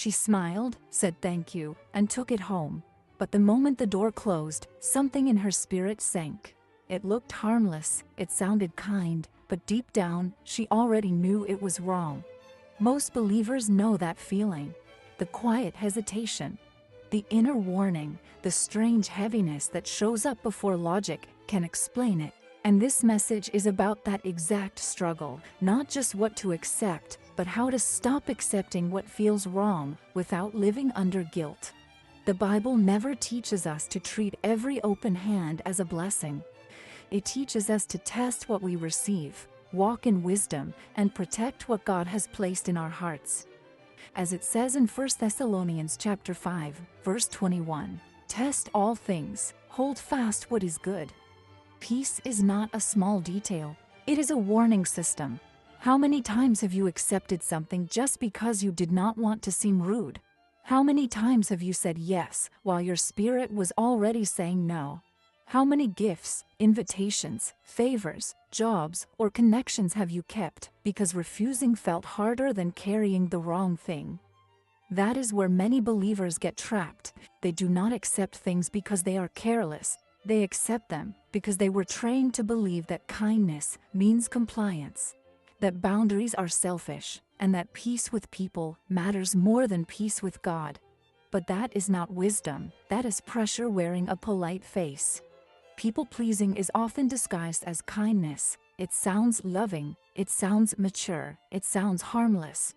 She smiled, said thank you, and took it home. But the moment the door closed, something in her spirit sank. It looked harmless, it sounded kind, but deep down, she already knew it was wrong. Most believers know that feeling. The quiet hesitation, the inner warning, the strange heaviness that shows up before logic can explain it. And this message is about that exact struggle, not just what to accept, but how to stop accepting what feels wrong without living under guilt. The Bible never teaches us to treat every open hand as a blessing. It teaches us to test what we receive, walk in wisdom, and protect what God has placed in our hearts. As it says in 1 Thessalonians chapter 5, verse 21, "Test all things, hold fast what is good." Peace is not a small detail. It is a warning system. How many times have you accepted something just because you did not want to seem rude? How many times have you said yes while your spirit was already saying no? How many gifts, invitations, favors, jobs, or connections have you kept because refusing felt harder than carrying the wrong thing? That is where many believers get trapped. They do not accept things because they are careless. They accept them because they were trained to believe that kindness means compliance, that boundaries are selfish, and that peace with people matters more than peace with God. But that is not wisdom, that is pressure wearing a polite face. People-pleasing is often disguised as kindness. It sounds loving, it sounds mature, it sounds harmless.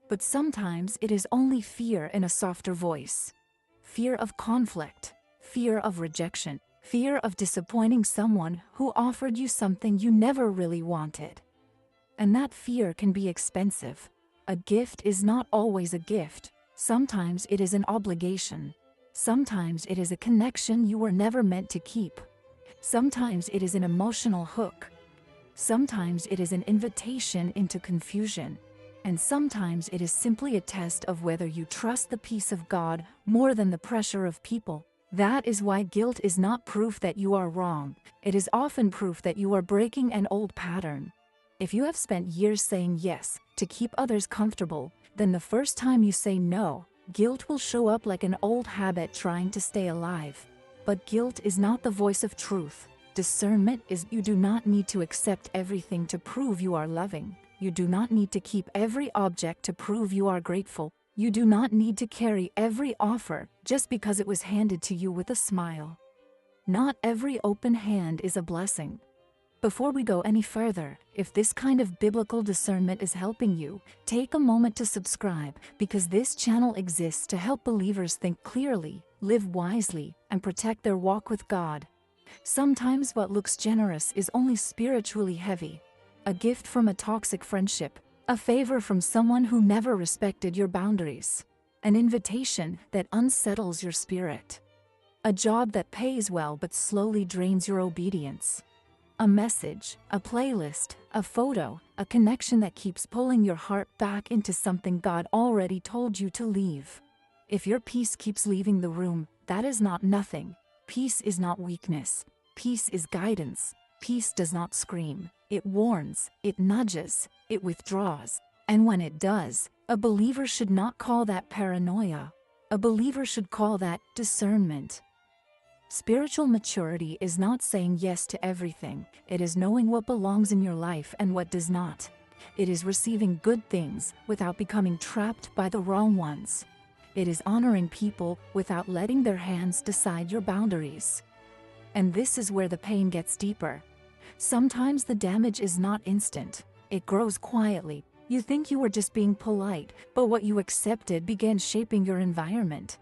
But sometimes it is only fear in a softer voice. Fear of conflict, fear of rejection, fear of disappointing someone who offered you something you never really wanted. And that fear can be expensive. A gift is not always a gift. Sometimes it is an obligation. Sometimes it is a connection you were never meant to keep. Sometimes it is an emotional hook. Sometimes it is an invitation into confusion. And sometimes it is simply a test of whether you trust the peace of God more than the pressure of people. That is why guilt is not proof that you are wrong. It is often proof that you are breaking an old pattern. If you have spent years saying yes to keep others comfortable, then the first time you say no, guilt will show up like an old habit trying to stay alive. But guilt is not the voice of truth. Discernment is you do not need to accept everything to prove you are loving. You do not need to keep every object to prove you are grateful. You do not need to carry every offer just because it was handed to you with a smile. Not every open hand is a blessing. Before we go any further, if this kind of biblical discernment is helping you, take a moment to subscribe, because this channel exists to help believers think clearly, live wisely, and protect their walk with God. Sometimes what looks generous is only spiritually heavy. A gift from a toxic friendship, a favor from someone who never respected your boundaries, an invitation that unsettles your spirit, a job that pays well but slowly drains your obedience, a message, a playlist, a photo, a connection that keeps pulling your heart back into something God already told you to leave. If your peace keeps leaving the room, that is not nothing. Peace is not weakness. Peace is guidance. Peace does not scream. It warns, it nudges, it withdraws. And when it does, a believer should not call that paranoia. A believer should call that discernment. Spiritual maturity is not saying yes to everything. It is knowing what belongs in your life and what does not. It is receiving good things without becoming trapped by the wrong ones. It is honoring people without letting their hands decide your boundaries. And this is where the pain gets deeper. Sometimes the damage is not instant. It grows quietly. You think you were just being polite, but what you accepted began shaping your environment.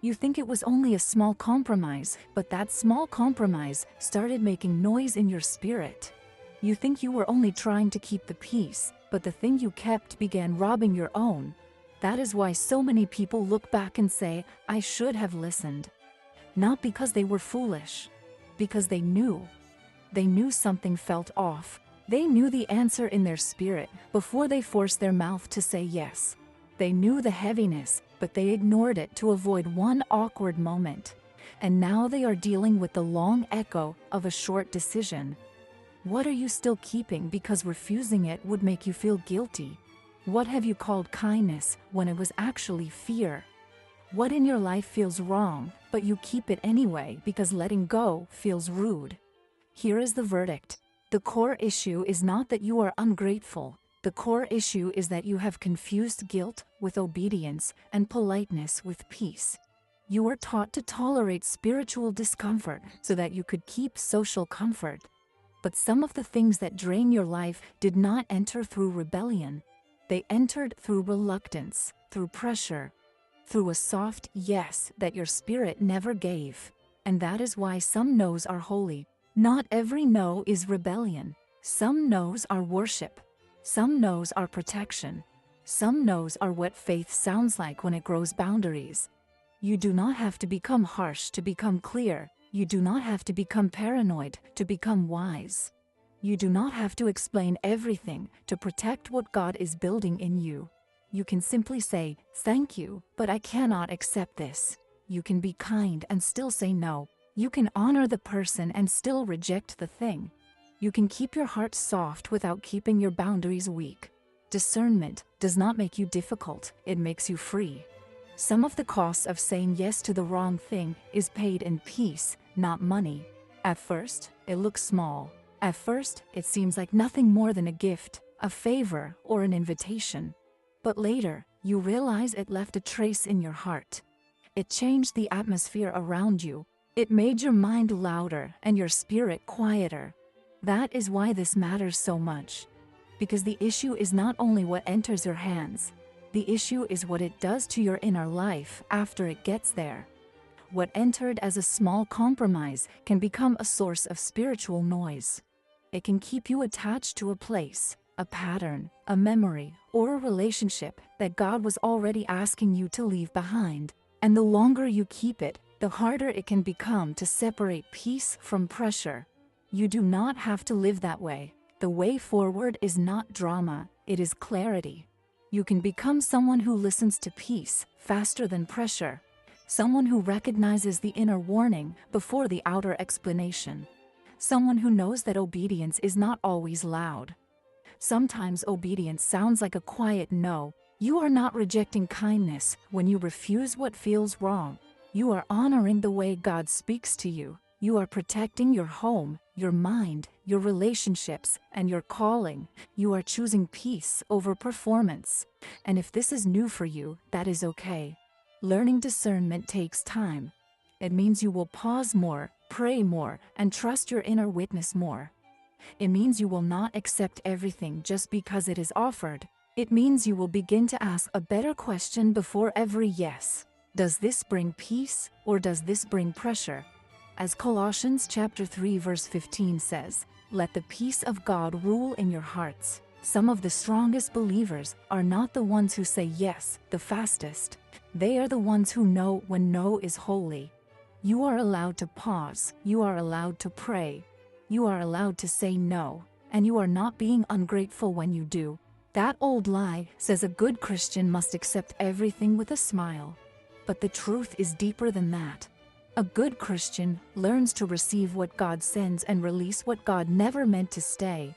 You think it was only a small compromise, but that small compromise started making noise in your spirit. You think you were only trying to keep the peace, but the thing you kept began robbing your own. That is why so many people look back and say, "I should have listened." Not because they were foolish, because they knew. They knew something felt off. They knew the answer in their spirit before they forced their mouth to say yes. They knew the heaviness, but they ignored it to avoid one awkward moment. And now they are dealing with the long echo of a short decision. What are you still keeping because refusing it would make you feel guilty? What have you called kindness when it was actually fear? What in your life feels wrong, but you keep it anyway because letting go feels rude? Here is the verdict. The core issue is not that you are ungrateful. The core issue is that you have confused guilt with obedience and politeness with peace. You were taught to tolerate spiritual discomfort so that you could keep social comfort. But some of the things that drain your life did not enter through rebellion. They entered through reluctance, through pressure, through a soft yes that your spirit never gave. And that is why some no's are holy. Not every no is rebellion. Some no's are worship. Some no's are protection. Some no's are what faith sounds like when it grows boundaries. You do not have to become harsh to become clear. You do not have to become paranoid to become wise. You do not have to explain everything to protect what God is building in you. You can simply say, "Thank you, but I cannot accept this." You can be kind and still say no. You can honor the person and still reject the thing. You can keep your heart soft without keeping your boundaries weak. Discernment does not make you difficult, it makes you free. Some of the cost of saying yes to the wrong thing is paid in peace, not money. At first, it looks small. At first, it seems like nothing more than a gift, a favor, or an invitation. But later, you realize it left a trace in your heart. It changed the atmosphere around you. It made your mind louder and your spirit quieter. That is why this matters so much. Because the issue is not only what enters your hands, the issue is what it does to your inner life after it gets there. What entered as a small compromise can become a source of spiritual noise. It can keep you attached to a place, a pattern, a memory, or a relationship that God was already asking you to leave behind. And the longer you keep it, the harder it can become to separate peace from pressure. You do not have to live that way. The way forward is not drama, it is clarity. You can become someone who listens to peace faster than pressure. Someone who recognizes the inner warning before the outer explanation. Someone who knows that obedience is not always loud. Sometimes obedience sounds like a quiet no. You are not rejecting kindness when you refuse what feels wrong. You are honoring the way God speaks to you. You are protecting your home, your mind, your relationships, and your calling. You are choosing peace over performance. And if this is new for you, that is okay. Learning discernment takes time. It means you will pause more, pray more, and trust your inner witness more. It means you will not accept everything just because it is offered. It means you will begin to ask a better question before every yes. Does this bring peace or does this bring pressure? As Colossians chapter 3 verse 15 says, "Let the peace of God rule in your hearts." Some of the strongest believers are not the ones who say yes the fastest. They are the ones who know when no is holy. You are allowed to pause, you are allowed to pray, you are allowed to say no, and you are not being ungrateful when you do. That old lie says a good Christian must accept everything with a smile. But the truth is deeper than that. A good Christian learns to receive what God sends and release what God never meant to stay.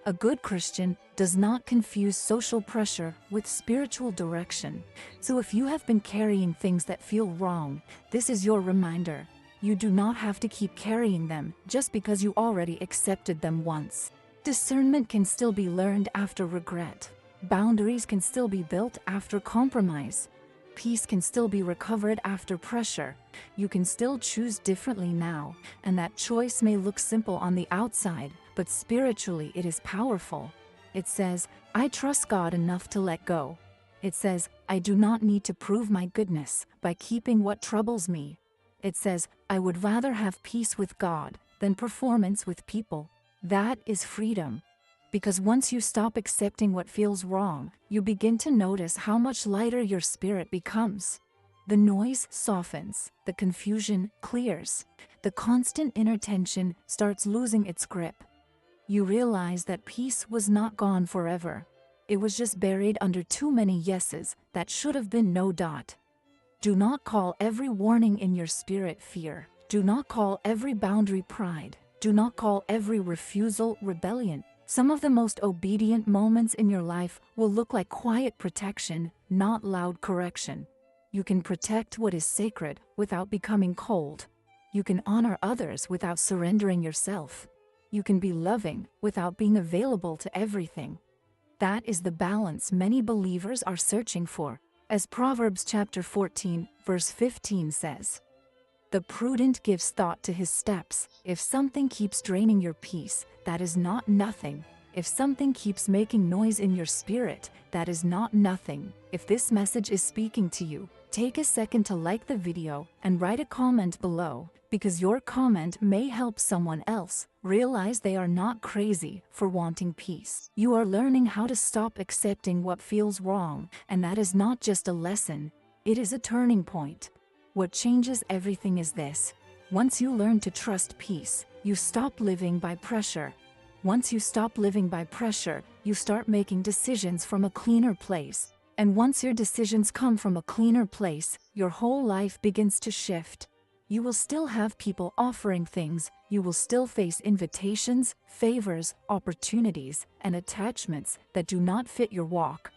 A good Christian does not confuse social pressure with spiritual direction. So if you have been carrying things that feel wrong, this is your reminder. You do not have to keep carrying them just because you already accepted them once. Discernment can still be learned after regret. Boundaries can still be built after compromise. Peace can still be recovered after pressure. You can still choose differently now, and that choice may look simple on the outside, but spiritually it is powerful. It says, "I trust God enough to let go." It says, "I do not need to prove my goodness by keeping what troubles me." It says, "I would rather have peace with God than performance with people." That is freedom. Because once you stop accepting what feels wrong, you begin to notice how much lighter your spirit becomes. The noise softens, the confusion clears, the constant inner tension starts losing its grip. You realize that peace was not gone forever. It was just buried under too many yeses that should have been no. Do not call every warning in your spirit fear. Do not call every boundary pride. Do not call every refusal rebellion. Some of the most obedient moments in your life will look like quiet protection, not loud correction. You can protect what is sacred without becoming cold. You can honor others without surrendering yourself. You can be loving without being available to everything. That is the balance many believers are searching for, as Proverbs chapter 14, verse 15 says. The prudent gives thought to his steps. If something keeps draining your peace, that is not nothing. If something keeps making noise in your spirit, that is not nothing. If this message is speaking to you, take a second to like the video and write a comment below, because your comment may help someone else realize they are not crazy for wanting peace. You are learning how to stop accepting what feels wrong, and that is not just a lesson, it is a turning point. What changes everything is this: once you learn to trust peace, you stop living by pressure. Once you stop living by pressure, you start making decisions from a cleaner place. And once your decisions come from a cleaner place, your whole life begins to shift. You will still have people offering things, you will still face invitations, favors, opportunities, and attachments that do not fit your walk.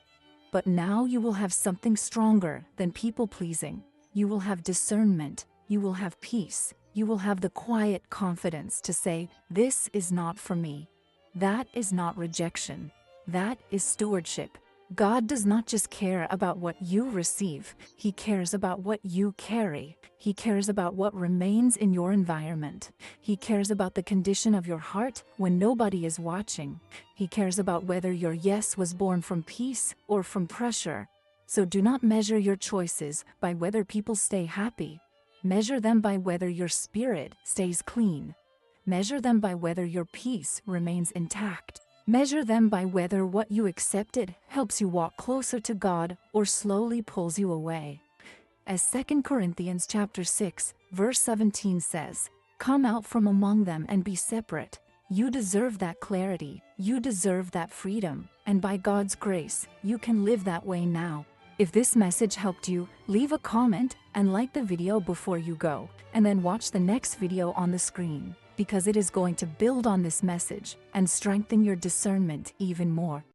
But now you will have something stronger than people-pleasing. You will have discernment, you will have peace, you will have the quiet confidence to say, "This is not for me." That is not rejection. That is stewardship. God does not just care about what you receive, He cares about what you carry. He cares about what remains in your environment. He cares about the condition of your heart when nobody is watching. He cares about whether your yes was born from peace or from pressure. So do not measure your choices by whether people stay happy. Measure them by whether your spirit stays clean. Measure them by whether your peace remains intact. Measure them by whether what you accepted helps you walk closer to God or slowly pulls you away. As 2 Corinthians chapter 6, verse 17 says, "Come out from among them and be separate." You deserve that clarity, you deserve that freedom, and by God's grace, you can live that way now. If this message helped you, leave a comment and like the video before you go, and then watch the next video on the screen, because it is going to build on this message and strengthen your discernment even more.